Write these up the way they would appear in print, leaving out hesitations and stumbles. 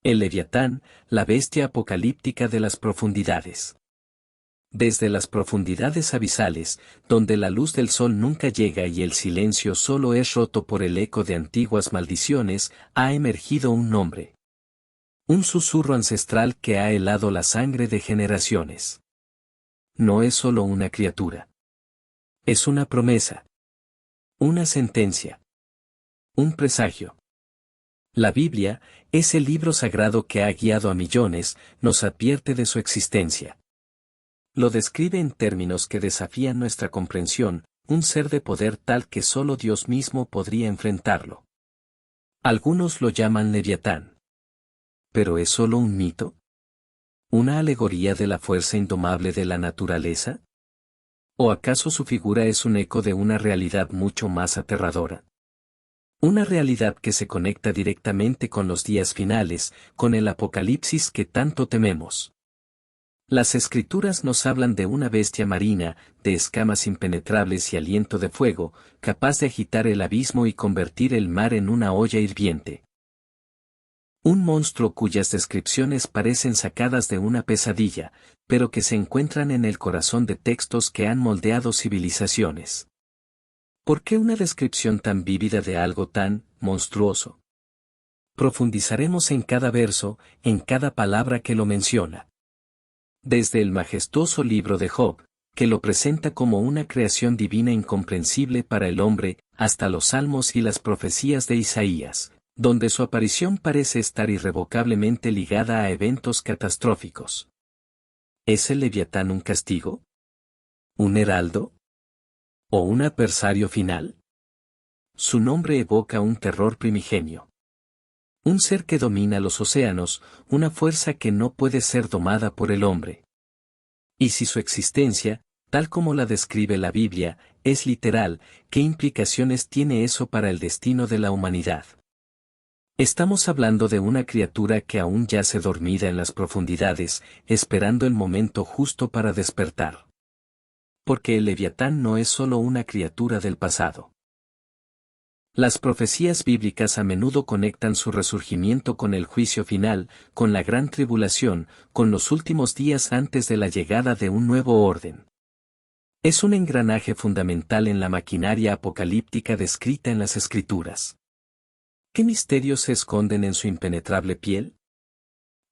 El Leviatán, la bestia apocalíptica de las profundidades. Desde las profundidades abisales, donde la luz del sol nunca llega y el silencio solo es roto por el eco de antiguas maldiciones, ha emergido un nombre. Un susurro ancestral que ha helado la sangre de generaciones. No es solo una criatura. Es una promesa. Una sentencia. Un presagio. La Biblia, ese libro sagrado que ha guiado a millones, nos advierte de su existencia. Lo describe en términos que desafían nuestra comprensión, un ser de poder tal que solo Dios mismo podría enfrentarlo. Algunos lo llaman Leviatán. ¿Pero es solo un mito? ¿Una alegoría de la fuerza indomable de la naturaleza? ¿O acaso su figura es un eco de una realidad mucho más aterradora? Una realidad que se conecta directamente con los días finales, con el apocalipsis que tanto tememos. Las escrituras nos hablan de una bestia marina, de escamas impenetrables y aliento de fuego, capaz de agitar el abismo y convertir el mar en una olla hirviente. Un monstruo cuyas descripciones parecen sacadas de una pesadilla, pero que se encuentran en el corazón de textos que han moldeado civilizaciones. ¿Por qué una descripción tan vívida de algo tan monstruoso? Profundizaremos en cada verso, en cada palabra que lo menciona. Desde el majestuoso libro de Job, que lo presenta como una creación divina incomprensible para el hombre, hasta los salmos y las profecías de Isaías, donde su aparición parece estar irrevocablemente ligada a eventos catastróficos. ¿Es el Leviatán un castigo? ¿Un heraldo? ¿O un adversario final? Su nombre evoca un terror primigenio. Un ser que domina los océanos, una fuerza que no puede ser domada por el hombre. Y si su existencia, tal como la describe la Biblia, es literal, ¿qué implicaciones tiene eso para el destino de la humanidad? Estamos hablando de una criatura que aún yace dormida en las profundidades, esperando el momento justo para despertar. Porque el Leviatán no es solo una criatura del pasado. Las profecías bíblicas a menudo conectan su resurgimiento con el juicio final, con la gran tribulación, con los últimos días antes de la llegada de un nuevo orden. Es un engranaje fundamental en la maquinaria apocalíptica descrita en las Escrituras. ¿Qué misterios se esconden en su impenetrable piel?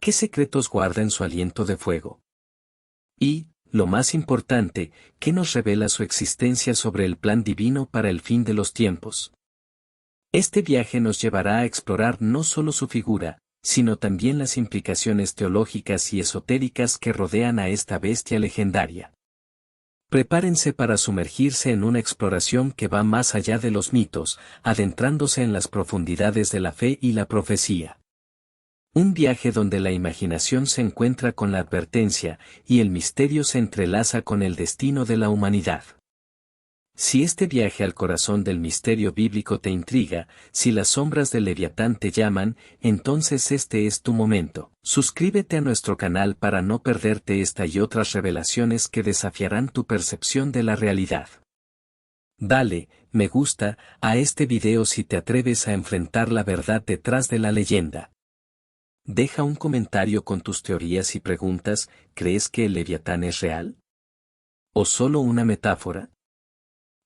¿Qué secretos guarda en su aliento de fuego? Y, lo más importante, ¿qué nos revela su existencia sobre el plan divino para el fin de los tiempos? Este viaje nos llevará a explorar no solo su figura, sino también las implicaciones teológicas y esotéricas que rodean a esta bestia legendaria. Prepárense para sumergirse en una exploración que va más allá de los mitos, adentrándose en las profundidades de la fe y la profecía. Un viaje donde la imaginación se encuentra con la advertencia, y el misterio se entrelaza con el destino de la humanidad. Si este viaje al corazón del misterio bíblico te intriga, si las sombras del Leviatán te llaman, entonces este es tu momento. Suscríbete a nuestro canal para no perderte esta y otras revelaciones que desafiarán tu percepción de la realidad. Dale, me gusta, a este video si te atreves a enfrentar la verdad detrás de la leyenda. Deja un comentario con tus teorías y preguntas, ¿crees que el Leviatán es real? ¿O solo una metáfora?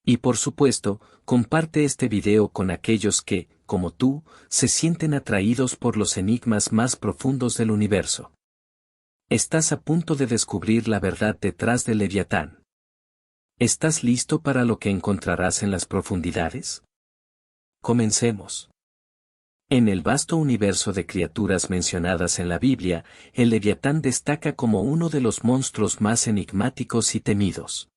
Y por supuesto, comparte este video con aquellos que, como tú, se sienten atraídos por los enigmas más profundos del universo. Estás a punto de descubrir la verdad detrás del Leviatán. ¿Estás listo para lo que encontrarás en las profundidades? Comencemos. En el vasto universo de criaturas mencionadas en la Biblia, el Leviatán destaca como uno de los monstruos más enigmáticos y temidos.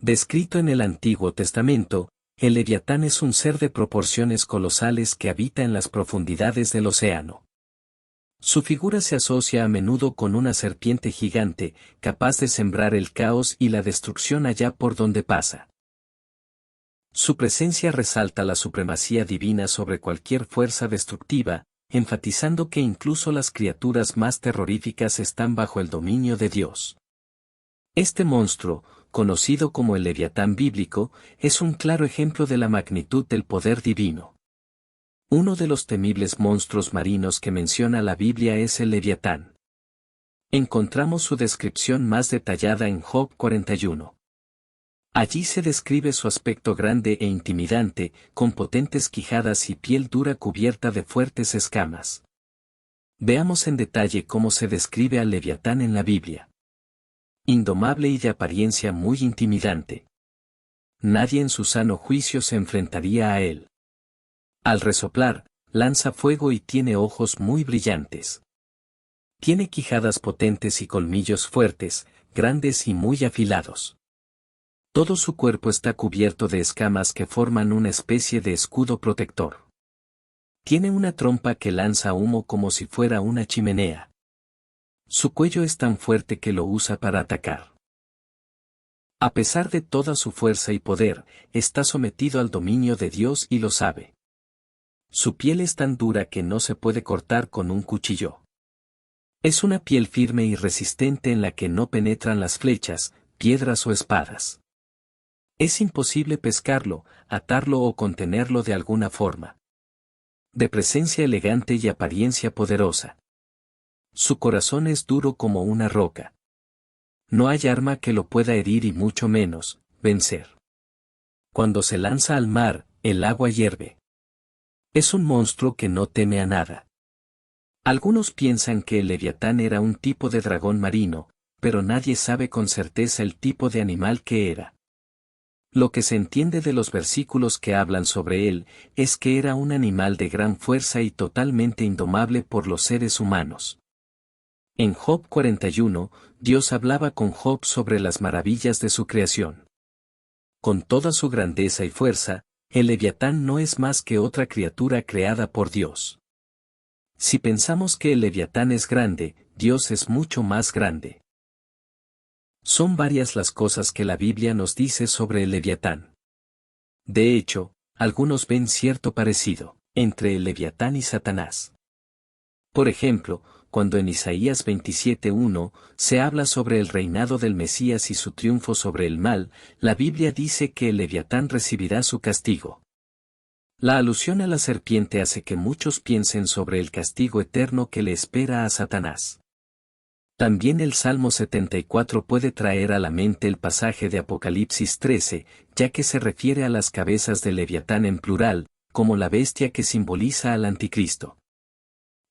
Descrito en el Antiguo Testamento, el Leviatán es un ser de proporciones colosales que habita en las profundidades del océano. Su figura se asocia a menudo con una serpiente gigante, capaz de sembrar el caos y la destrucción allá por donde pasa. Su presencia resalta la supremacía divina sobre cualquier fuerza destructiva, enfatizando que incluso las criaturas más terroríficas están bajo el dominio de Dios. Este monstruo, conocido como el Leviatán bíblico, es un claro ejemplo de la magnitud del poder divino. Uno de los temibles monstruos marinos que menciona la Biblia es el Leviatán. Encontramos su descripción más detallada en Job 41. Allí se describe su aspecto grande e intimidante, con potentes quijadas y piel dura cubierta de fuertes escamas. Veamos en detalle cómo se describe al Leviatán en la Biblia. Indomable y de apariencia muy intimidante. Nadie en su sano juicio se enfrentaría a él. Al resoplar, lanza fuego y tiene ojos muy brillantes. Tiene quijadas potentes y colmillos fuertes, grandes y muy afilados. Todo su cuerpo está cubierto de escamas que forman una especie de escudo protector. Tiene una trompa que lanza humo como si fuera una chimenea. Su cuello es tan fuerte que lo usa para atacar. A pesar de toda su fuerza y poder, está sometido al dominio de Dios y lo sabe. Su piel es tan dura que no se puede cortar con un cuchillo. Es una piel firme y resistente en la que no penetran las flechas, piedras o espadas. Es imposible pescarlo, atarlo o contenerlo de alguna forma. De presencia elegante y apariencia poderosa. Su corazón es duro como una roca. No hay arma que lo pueda herir y mucho menos, vencer. Cuando se lanza al mar, el agua hierve. Es un monstruo que no teme a nada. Algunos piensan que el Leviatán era un tipo de dragón marino, pero nadie sabe con certeza el tipo de animal que era. Lo que se entiende de los versículos que hablan sobre él, es que era un animal de gran fuerza y totalmente indomable por los seres humanos. En Job 41, Dios hablaba con Job sobre las maravillas de su creación. Con toda su grandeza y fuerza, el Leviatán no es más que otra criatura creada por Dios. Si pensamos que el Leviatán es grande, Dios es mucho más grande. Son varias las cosas que la Biblia nos dice sobre el Leviatán. De hecho, algunos ven cierto parecido entre el Leviatán y Satanás. Por ejemplo, cuando en Isaías 27:1 se habla sobre el reinado del Mesías y su triunfo sobre el mal, la Biblia dice que el Leviatán recibirá su castigo. La alusión a la serpiente hace que muchos piensen sobre el castigo eterno que le espera a Satanás. También el Salmo 74 puede traer a la mente el pasaje de Apocalipsis 13, ya que se refiere a las cabezas del Leviatán en plural, como la bestia que simboliza al Anticristo.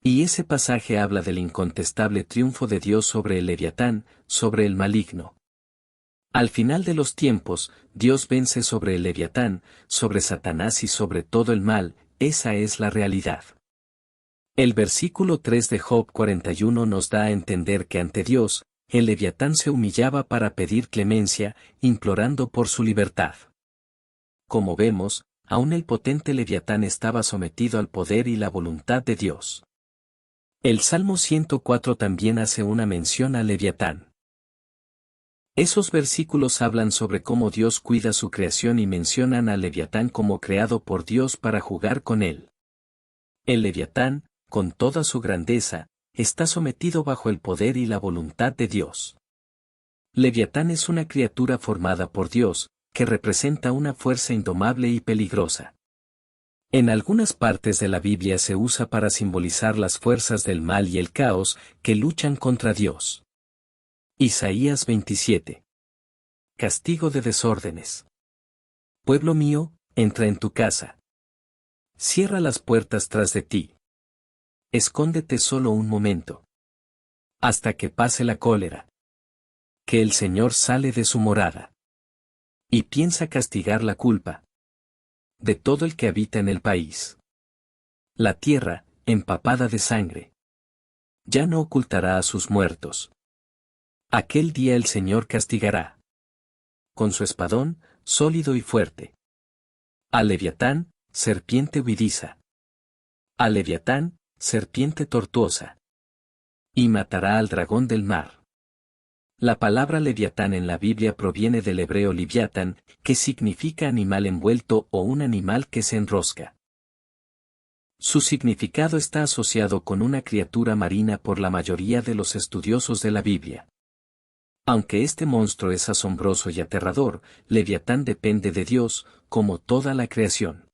Y ese pasaje habla del incontestable triunfo de Dios sobre el Leviatán, sobre el maligno. Al final de los tiempos, Dios vence sobre el Leviatán, sobre Satanás y sobre todo el mal, esa es la realidad. El versículo 3 de Job 41 nos da a entender que ante Dios, el Leviatán se humillaba para pedir clemencia, implorando por su libertad. Como vemos, aún el potente Leviatán estaba sometido al poder y la voluntad de Dios. El Salmo 104 también hace una mención al Leviatán. Esos versículos hablan sobre cómo Dios cuida su creación y mencionan al Leviatán como creado por Dios para jugar con él. El Leviatán, con toda su grandeza, está sometido bajo el poder y la voluntad de Dios. Leviatán es una criatura formada por Dios, que representa una fuerza indomable y peligrosa. En algunas partes de la Biblia se usa para simbolizar las fuerzas del mal y el caos que luchan contra Dios. Isaías 27. Castigo de desórdenes. Pueblo mío, entra en tu casa. Cierra las puertas tras de ti. Escóndete solo un momento. Hasta que pase la cólera. Que el Señor sale de su morada. Y piensa castigar la culpa de todo el que habita en el país. La tierra, empapada de sangre. Ya no ocultará a sus muertos. Aquel día el Señor castigará. Con su espadón, sólido y fuerte. Al Leviatán, serpiente huidiza. Al Leviatán, serpiente tortuosa. Y matará al dragón del mar. La palabra Leviatán en la Biblia proviene del hebreo liviatán, que significa animal envuelto o un animal que se enrosca. Su significado está asociado con una criatura marina por la mayoría de los estudiosos de la Biblia. Aunque este monstruo es asombroso y aterrador, Leviatán depende de Dios, como toda la creación.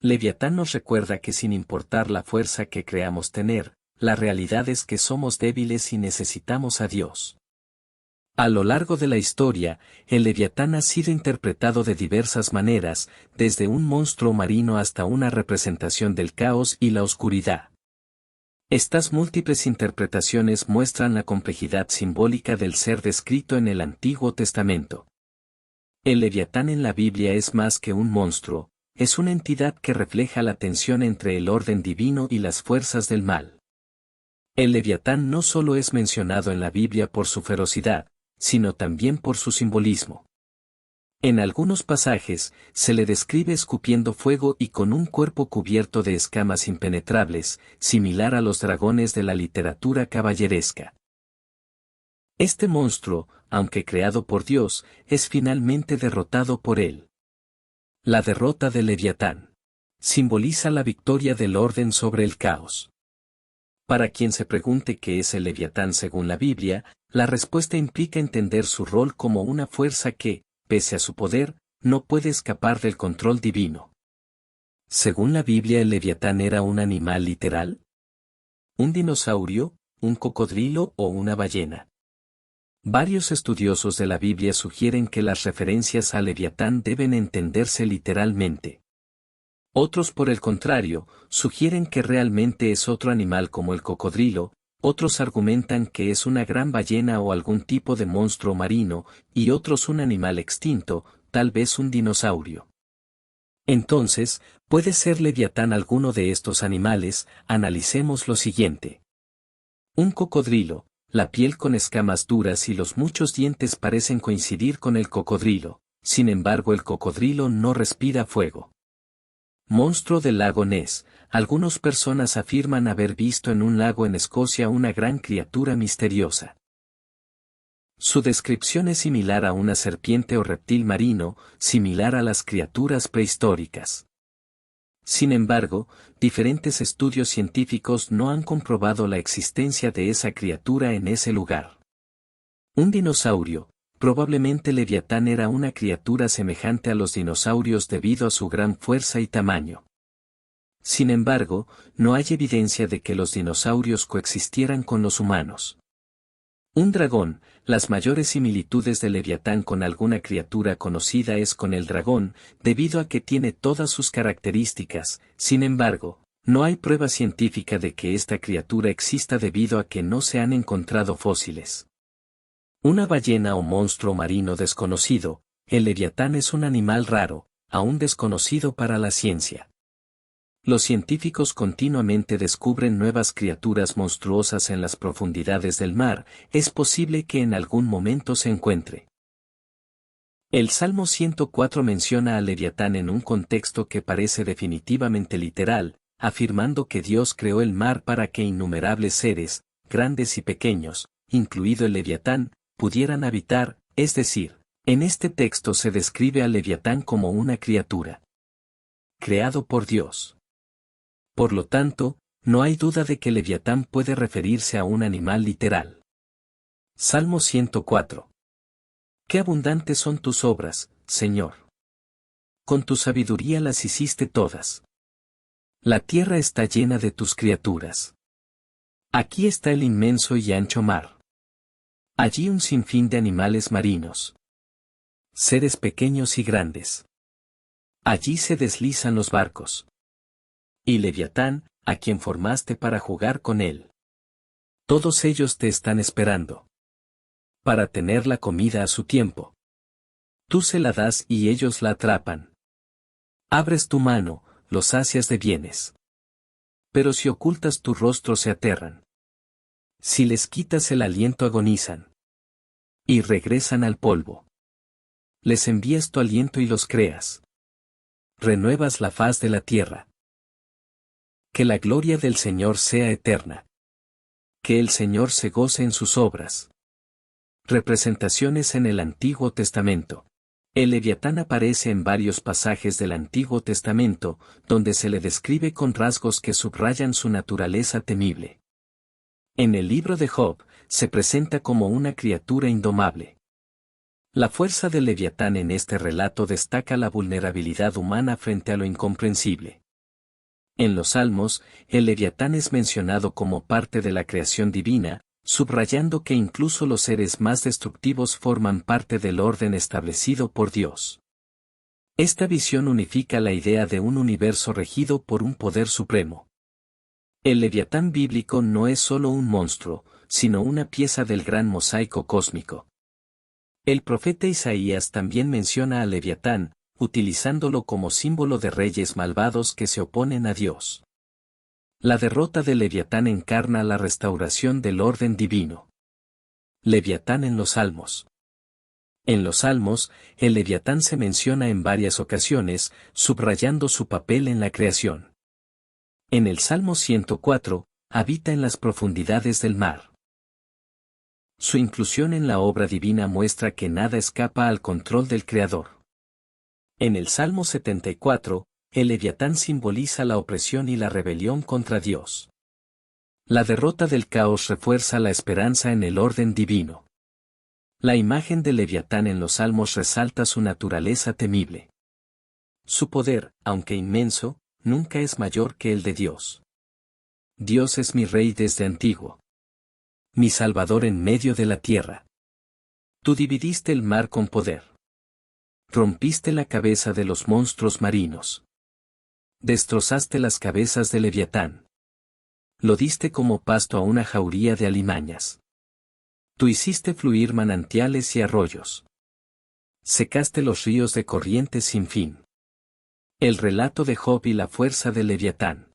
Leviatán nos recuerda que sin importar la fuerza que creamos tener, la realidad es que somos débiles y necesitamos a Dios. A lo largo de la historia, el Leviatán ha sido interpretado de diversas maneras, desde un monstruo marino hasta una representación del caos y la oscuridad. Estas múltiples interpretaciones muestran la complejidad simbólica del ser descrito en el Antiguo Testamento. El Leviatán en la Biblia es más que un monstruo, es una entidad que refleja la tensión entre el orden divino y las fuerzas del mal. El Leviatán no solo es mencionado en la Biblia por su ferocidad, sino también por su simbolismo. En algunos pasajes, se le describe escupiendo fuego y con un cuerpo cubierto de escamas impenetrables, similar a los dragones de la literatura caballeresca. Este monstruo, aunque creado por Dios, es finalmente derrotado por él. La derrota del Leviatán simboliza la victoria del orden sobre el caos. Para quien se pregunte qué es el Leviatán según la Biblia, la respuesta implica entender su rol como una fuerza que, pese a su poder, no puede escapar del control divino. Según la Biblia, el Leviatán era un animal literal, un dinosaurio, un cocodrilo o una ballena. Varios estudiosos de la Biblia sugieren que las referencias al Leviatán deben entenderse literalmente. Otros, por el contrario, sugieren que realmente es otro animal como el cocodrilo, otros argumentan que es una gran ballena o algún tipo de monstruo marino, y otros un animal extinto, tal vez un dinosaurio. Entonces, ¿puede ser Leviatán alguno de estos animales? Analicemos lo siguiente. Un cocodrilo, la piel con escamas duras y los muchos dientes parecen coincidir con el cocodrilo, sin embargo el cocodrilo no respira fuego. Monstruo del lago Ness. Algunas personas afirman haber visto en un lago en Escocia una gran criatura misteriosa. Su descripción es similar a una serpiente o reptil marino, similar a las criaturas prehistóricas. Sin embargo, diferentes estudios científicos no han comprobado la existencia de esa criatura en ese lugar. Un dinosaurio. Probablemente Leviatán era una criatura semejante a los dinosaurios debido a su gran fuerza y tamaño. Sin embargo, no hay evidencia de que los dinosaurios coexistieran con los humanos. Un dragón. Las mayores similitudes de Leviatán con alguna criatura conocida es con el dragón, debido a que tiene todas sus características. Sin embargo, no hay prueba científica de que esta criatura exista debido a que no se han encontrado fósiles. Una ballena o monstruo marino desconocido. El Leviatán es un animal raro, aún desconocido para la ciencia. Los científicos continuamente descubren nuevas criaturas monstruosas en las profundidades del mar, es posible que en algún momento se encuentre. El Salmo 104 menciona al Leviatán en un contexto que parece definitivamente literal, afirmando que Dios creó el mar para que innumerables seres, grandes y pequeños, incluido el Leviatán, pudieran habitar, es decir, en este texto se describe al Leviatán como una criatura creado por Dios. Por lo tanto, no hay duda de que Leviatán puede referirse a un animal literal. Salmo 104. Qué abundantes son tus obras, Señor. Con tu sabiduría las hiciste todas. La tierra está llena de tus criaturas. Aquí está el inmenso y ancho mar. Allí un sinfín de animales marinos. Seres pequeños y grandes. Allí se deslizan los barcos. Y Leviatán, a quien formaste para jugar con él. Todos ellos te están esperando. Para tener la comida a su tiempo. Tú se la das y ellos la atrapan. Abres tu mano, los sacias de bienes. Pero si ocultas tu rostro se aterran. Si les quitas el aliento agonizan. Y regresan al polvo. Les envías tu aliento y los creas. Renuevas la faz de la tierra. Que la gloria del Señor sea eterna. Que el Señor se goce en sus obras. Representaciones en el Antiguo Testamento. El Leviatán aparece en varios pasajes del Antiguo Testamento, donde se le describe con rasgos que subrayan su naturaleza temible. En el libro de Job, se presenta como una criatura indomable. La fuerza del Leviatán en este relato destaca la vulnerabilidad humana frente a lo incomprensible. En los Salmos, el Leviatán es mencionado como parte de la creación divina, subrayando que incluso los seres más destructivos forman parte del orden establecido por Dios. Esta visión unifica la idea de un universo regido por un poder supremo. El Leviatán bíblico no es solo un monstruo, sino una pieza del gran mosaico cósmico. El profeta Isaías también menciona al Leviatán, utilizándolo como símbolo de reyes malvados que se oponen a Dios. La derrota del Leviatán encarna la restauración del orden divino. Leviatán en los Salmos. En los Salmos, el Leviatán se menciona en varias ocasiones, subrayando su papel en la creación. En el Salmo 104, habita en las profundidades del mar. Su inclusión en la obra divina muestra que nada escapa al control del Creador. En el Salmo 74, el Leviatán simboliza la opresión y la rebelión contra Dios. La derrota del caos refuerza la esperanza en el orden divino. La imagen del Leviatán en los Salmos resalta su naturaleza temible. Su poder, aunque inmenso, nunca es mayor que el de Dios. Dios es mi Rey desde antiguo. Mi Salvador en medio de la tierra. Tú dividiste el mar con poder. Rompiste la cabeza de los monstruos marinos. Destrozaste las cabezas del Leviatán. Lo diste como pasto a una jauría de alimañas. Tú hiciste fluir manantiales y arroyos. Secaste los ríos de corrientes sin fin. El relato de Job y la fuerza del Leviatán.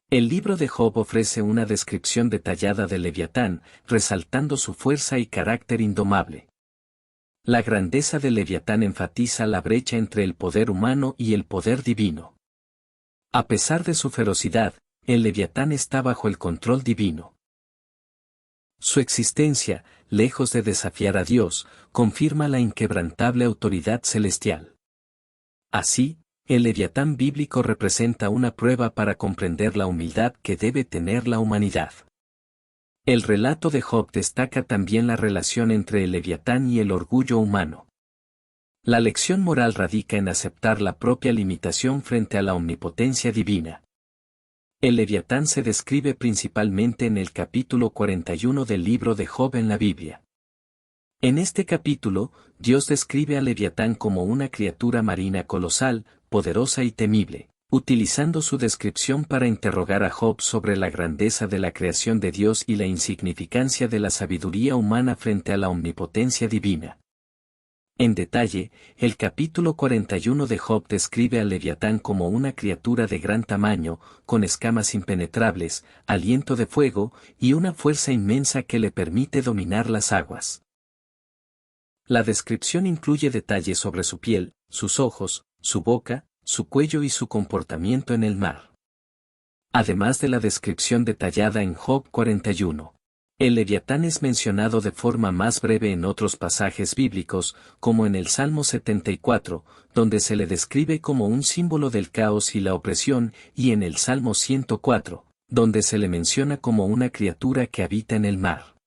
El libro de Job ofrece una descripción detallada del Leviatán, resaltando su fuerza y carácter indomable. La grandeza del Leviatán enfatiza la brecha entre el poder humano y el poder divino. A pesar de su ferocidad, el Leviatán está bajo el control divino. Su existencia, lejos de desafiar a Dios, confirma la inquebrantable autoridad celestial. Así, el Leviatán bíblico representa una prueba para comprender la humildad que debe tener la humanidad. El relato de Job destaca también la relación entre el Leviatán y el orgullo humano. La lección moral radica en aceptar la propia limitación frente a la omnipotencia divina. El Leviatán se describe principalmente en el capítulo 41 del libro de Job en la Biblia. En este capítulo, Dios describe al Leviatán como una criatura marina colosal, poderosa y temible, utilizando su descripción para interrogar a Job sobre la grandeza de la creación de Dios y la insignificancia de la sabiduría humana frente a la omnipotencia divina. En detalle, el capítulo 41 de Job describe al Leviatán como una criatura de gran tamaño, con escamas impenetrables, aliento de fuego, y una fuerza inmensa que le permite dominar las aguas. La descripción incluye detalles sobre su piel, sus ojos, su boca, su cuello y su comportamiento en el mar. Además de la descripción detallada en Job 41. El Leviatán es mencionado de forma más breve en otros pasajes bíblicos, como en el Salmo 74, donde se le describe como un símbolo del caos y la opresión, y en el Salmo 104, donde se le menciona como una criatura que habita en el mar.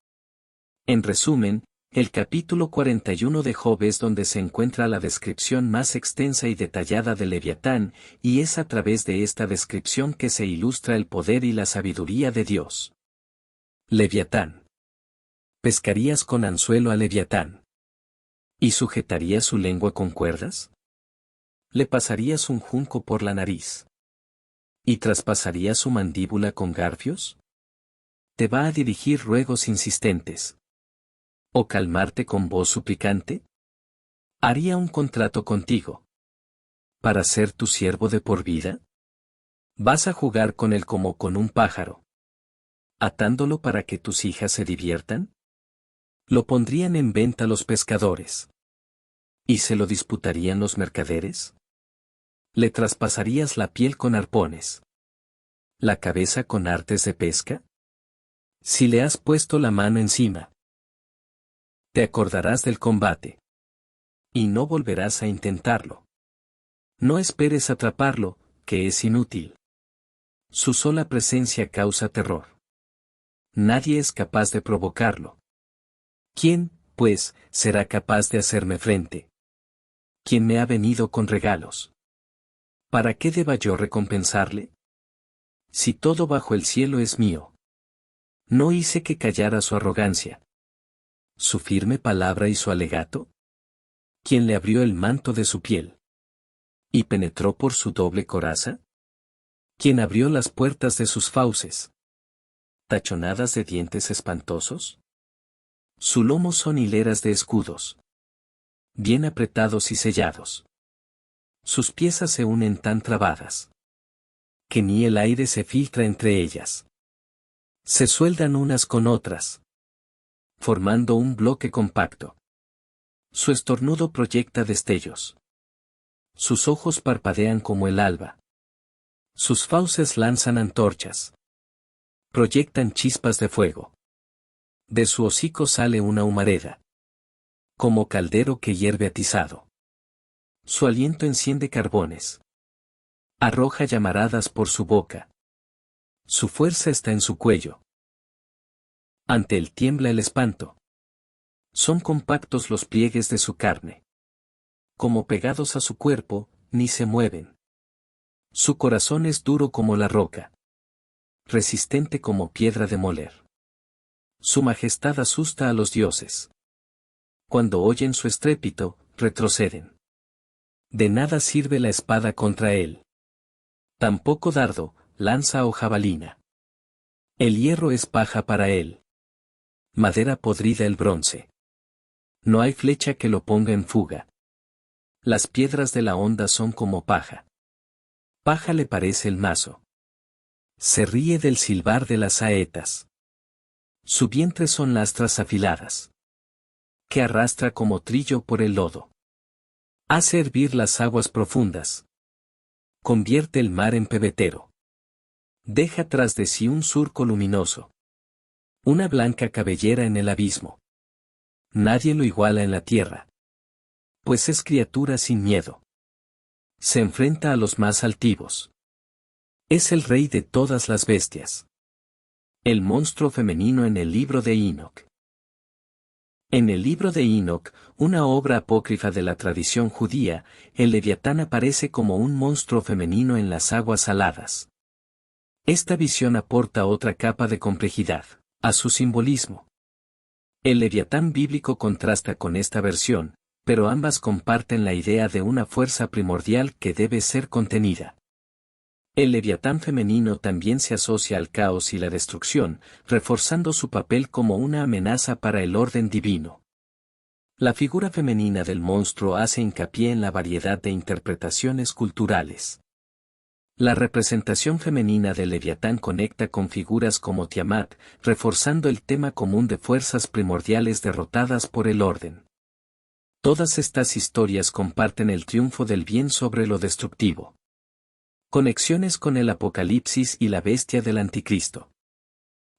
En resumen, el capítulo 41 de Job es donde se encuentra la descripción más extensa y detallada del Leviatán, y es a través de esta descripción que se ilustra el poder y la sabiduría de Dios. Leviatán. ¿Pescarías con anzuelo a Leviatán? ¿Y sujetarías su lengua con cuerdas? ¿Le pasarías un junco por la nariz? ¿Y traspasarías su mandíbula con garfios? ¿Te va a dirigir ruegos insistentes? ¿O calmarte con voz suplicante? ¿Haría un contrato contigo? ¿Para ser tu siervo de por vida? ¿Vas a jugar con él como con un pájaro, atándolo para que tus hijas se diviertan? ¿Lo pondrían en venta los pescadores? ¿Y se lo disputarían los mercaderes? ¿Le traspasarías la piel con arpones? ¿La cabeza con artes de pesca? Si le has puesto la mano encima, te acordarás del combate. Y no volverás a intentarlo. No esperes atraparlo, que es inútil. Su sola presencia causa terror. Nadie es capaz de provocarlo. ¿Quién, pues, será capaz de hacerme frente? ¿Quién me ha venido con regalos? ¿Para qué deba yo recompensarle? Si todo bajo el cielo es mío. No hice que callara su arrogancia. Su firme palabra y su alegato. ¿Quién le abrió el manto de su piel? ¿Y penetró por su doble coraza? ¿Quién abrió las puertas de sus fauces? ¿Tachonadas de dientes espantosos? Su lomo son hileras de escudos. Bien apretados y sellados. Sus piezas se unen tan trabadas que ni el aire se filtra entre ellas. Se sueldan unas con otras, formando un bloque compacto. Su estornudo proyecta destellos. Sus ojos parpadean como el alba. Sus fauces lanzan antorchas. Proyectan chispas de fuego. De su hocico sale una humareda. Como caldero que hierve atizado. Su aliento enciende carbones. Arroja llamaradas por su boca. Su fuerza está en su cuello. Ante él tiembla el espanto. Son compactos los pliegues de su carne. Como pegados a su cuerpo, ni se mueven. Su corazón es duro como la roca. Resistente como piedra de moler. Su majestad asusta a los dioses. Cuando oyen su estrépito, retroceden. De nada sirve la espada contra él. Tampoco dardo, lanza o jabalina. El hierro es paja para él. Madera podrida el bronce. No hay flecha que lo ponga en fuga. Las piedras de la honda son como paja. Paja le parece el mazo. Se ríe del silbar de las saetas. Su vientre son lastras afiladas. Que arrastra como trillo por el lodo. Hace hervir las aguas profundas. Convierte el mar en pebetero. Deja tras de sí un surco luminoso. Una blanca cabellera en el abismo. Nadie lo iguala en la tierra. Pues es criatura sin miedo. Se enfrenta a los más altivos. Es el rey de todas las bestias. El monstruo femenino en el libro de Enoc. En el libro de Enoc, una obra apócrifa de la tradición judía, el Leviatán aparece como un monstruo femenino en las aguas saladas. Esta visión aporta otra capa de complejidad a su simbolismo. El Leviatán bíblico contrasta con esta versión, pero ambas comparten la idea de una fuerza primordial que debe ser contenida. El Leviatán femenino también se asocia al caos y la destrucción, reforzando su papel como una amenaza para el orden divino. La figura femenina del monstruo hace hincapié en la variedad de interpretaciones culturales. La representación femenina del Leviatán conecta con figuras como Tiamat, reforzando el tema común de fuerzas primordiales derrotadas por el orden. Todas estas historias comparten el triunfo del bien sobre lo destructivo. Conexiones con el Apocalipsis y la bestia del Anticristo.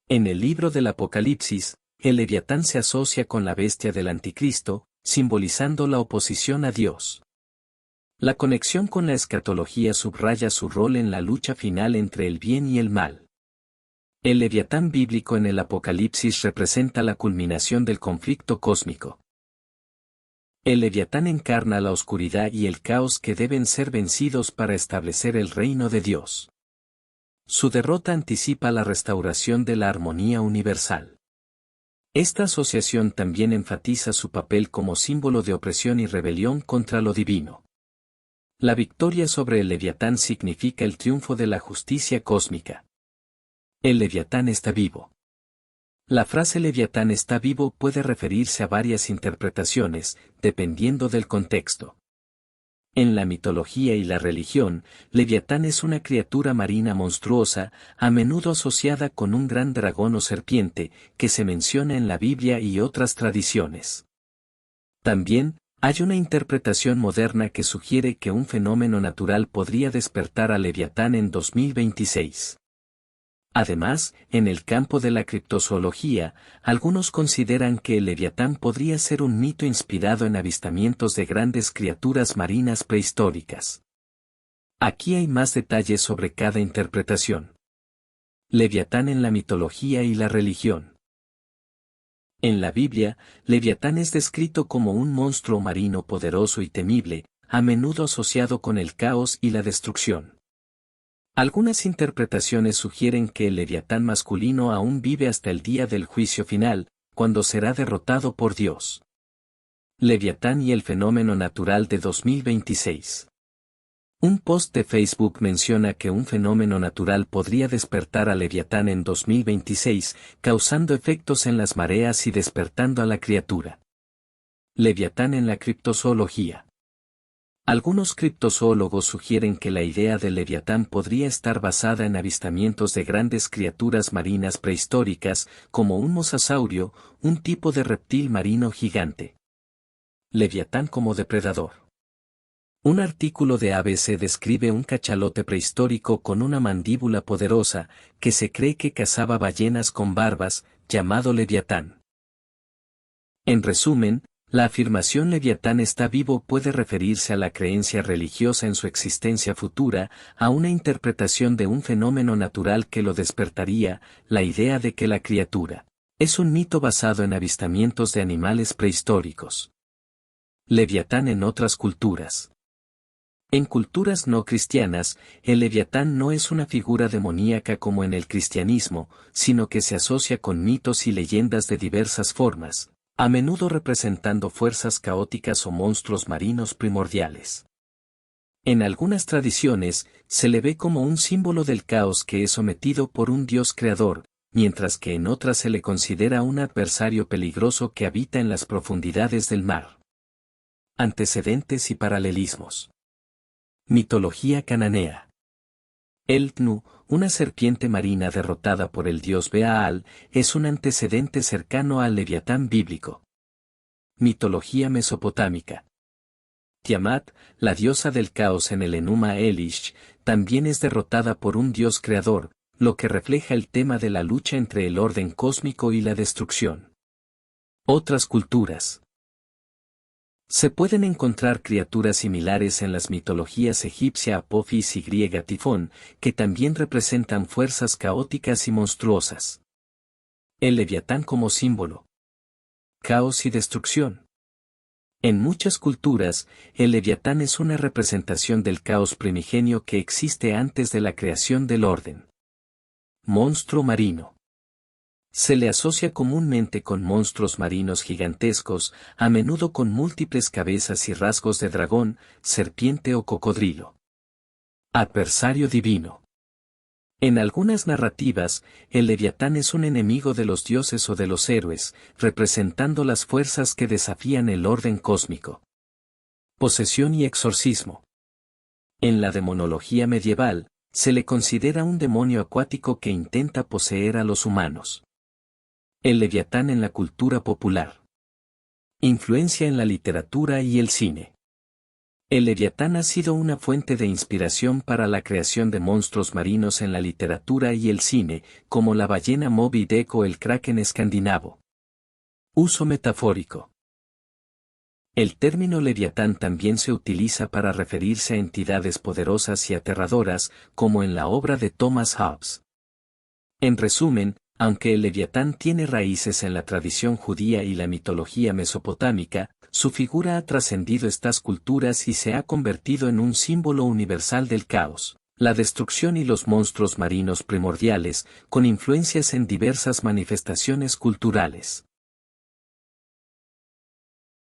En el libro del Apocalipsis, el Leviatán se asocia con la bestia del Anticristo, simbolizando la oposición a Dios. La conexión con la escatología subraya su rol en la lucha final entre el bien y el mal. El Leviatán bíblico en el Apocalipsis representa la culminación del conflicto cósmico. El Leviatán encarna la oscuridad y el caos que deben ser vencidos para establecer el reino de Dios. Su derrota anticipa la restauración de la armonía universal. Esta asociación también enfatiza su papel como símbolo de opresión y rebelión contra lo divino. La victoria sobre el Leviatán significa el triunfo de la justicia cósmica. El Leviatán está vivo. La frase Leviatán está vivo puede referirse a varias interpretaciones, dependiendo del contexto. En la mitología y la religión, Leviatán es una criatura marina monstruosa, a menudo asociada con un gran dragón o serpiente, que se menciona en la Biblia y otras tradiciones. También, hay una interpretación moderna que sugiere que un fenómeno natural podría despertar a Leviatán en 2026. Además, en el campo de la criptozoología, algunos consideran que el Leviatán podría ser un mito inspirado en avistamientos de grandes criaturas marinas prehistóricas. Aquí hay más detalles sobre cada interpretación. Leviatán en la mitología y la religión. En la Biblia, Leviatán es descrito como un monstruo marino poderoso y temible, a menudo asociado con el caos y la destrucción. Algunas interpretaciones sugieren que el Leviatán masculino aún vive hasta el día del juicio final, cuando será derrotado por Dios. Leviatán y el fenómeno natural de 2026. Un post de Facebook menciona que un fenómeno natural podría despertar a Leviatán en 2026, causando efectos en las mareas y despertando a la criatura. Leviatán en la criptozoología. Algunos criptozoólogos sugieren que la idea del Leviatán podría estar basada en avistamientos de grandes criaturas marinas prehistóricas, como un mosasaurio, un tipo de reptil marino gigante. Leviatán como depredador. Un artículo de ABC describe un cachalote prehistórico con una mandíbula poderosa, que se cree que cazaba ballenas con barbas, llamado Leviatán. En resumen, la afirmación Leviatán está vivo puede referirse a la creencia religiosa en su existencia futura, a una interpretación de un fenómeno natural que lo despertaría, la idea de que la criatura es un mito basado en avistamientos de animales prehistóricos. Leviatán en otras culturas. En culturas no cristianas, el Leviatán no es una figura demoníaca como en el cristianismo, sino que se asocia con mitos y leyendas de diversas formas, a menudo representando fuerzas caóticas o monstruos marinos primordiales. En algunas tradiciones, se le ve como un símbolo del caos que es sometido por un dios creador, mientras que en otras se le considera un adversario peligroso que habita en las profundidades del mar. Antecedentes y paralelismos. Mitología cananea. El Tnu, una serpiente marina derrotada por el dios Baal, es un antecedente cercano al Leviatán bíblico. Mitología mesopotámica. Tiamat, la diosa del caos en el Enuma Elish, también es derrotada por un dios creador, lo que refleja el tema de la lucha entre el orden cósmico y la destrucción. Otras culturas. Se pueden encontrar criaturas similares en las mitologías egipcia Apophis y griega Tifón, que también representan fuerzas caóticas y monstruosas. El Leviatán como símbolo. Caos y destrucción. En muchas culturas, el Leviatán es una representación del caos primigenio que existe antes de la creación del orden. Monstruo marino. Se le asocia comúnmente con monstruos marinos gigantescos, a menudo con múltiples cabezas y rasgos de dragón, serpiente o cocodrilo. Adversario divino. En algunas narrativas, el Leviatán es un enemigo de los dioses o de los héroes, representando las fuerzas que desafían el orden cósmico. Posesión y exorcismo. En la demonología medieval, se le considera un demonio acuático que intenta poseer a los humanos. El Leviatán en la cultura popular. Influencia en la literatura y el cine. El Leviatán ha sido una fuente de inspiración para la creación de monstruos marinos en la literatura y el cine, como la ballena Moby Dick o el kraken escandinavo. Uso metafórico. El término Leviatán también se utiliza para referirse a entidades poderosas y aterradoras, como en la obra de Thomas Hobbes. En resumen, aunque el Leviatán tiene raíces en la tradición judía y la mitología mesopotámica, su figura ha trascendido estas culturas y se ha convertido en un símbolo universal del caos, la destrucción y los monstruos marinos primordiales, con influencias en diversas manifestaciones culturales.